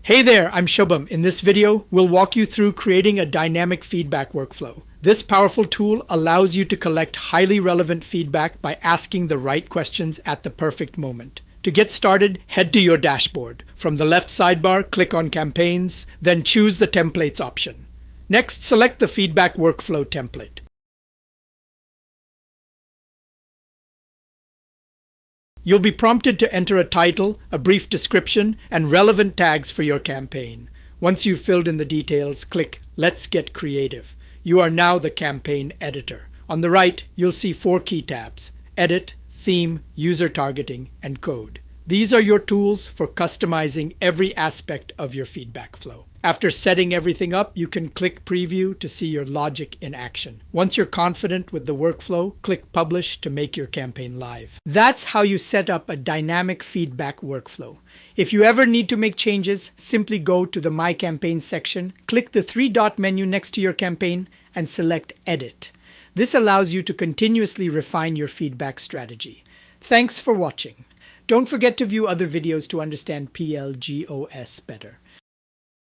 Hey there, I'm Shubham. In this video, we'll walk you through creating a dynamic feedback workflow. This powerful tool allows you to collect highly relevant feedback by asking the right questions at the perfect moment. To get started, head to your dashboard. From the left sidebar, click on Campaigns, then choose the Templates option. Next, select the Feedback Workflow template. You'll be prompted to enter a title, a brief description, and relevant tags for your campaign. Once you've filled in the details, click Let's Get Creative. You are now the campaign editor. On the right, you'll see 4 key tabs: Edit, Theme, User Targeting, and Code. These are your tools for customizing every aspect of your feedback flow. After setting everything up, you can click Preview to see your logic in action. Once you're confident with the workflow, click Publish to make your campaign live. That's how you set up a dynamic feedback workflow. If you ever need to make changes, simply go to the My Campaign section, click the 3-dot menu next to your campaign, and select Edit. This allows you to continuously refine your feedback strategy. Thanks for watching. Don't forget to view other videos to understand PLG OS better.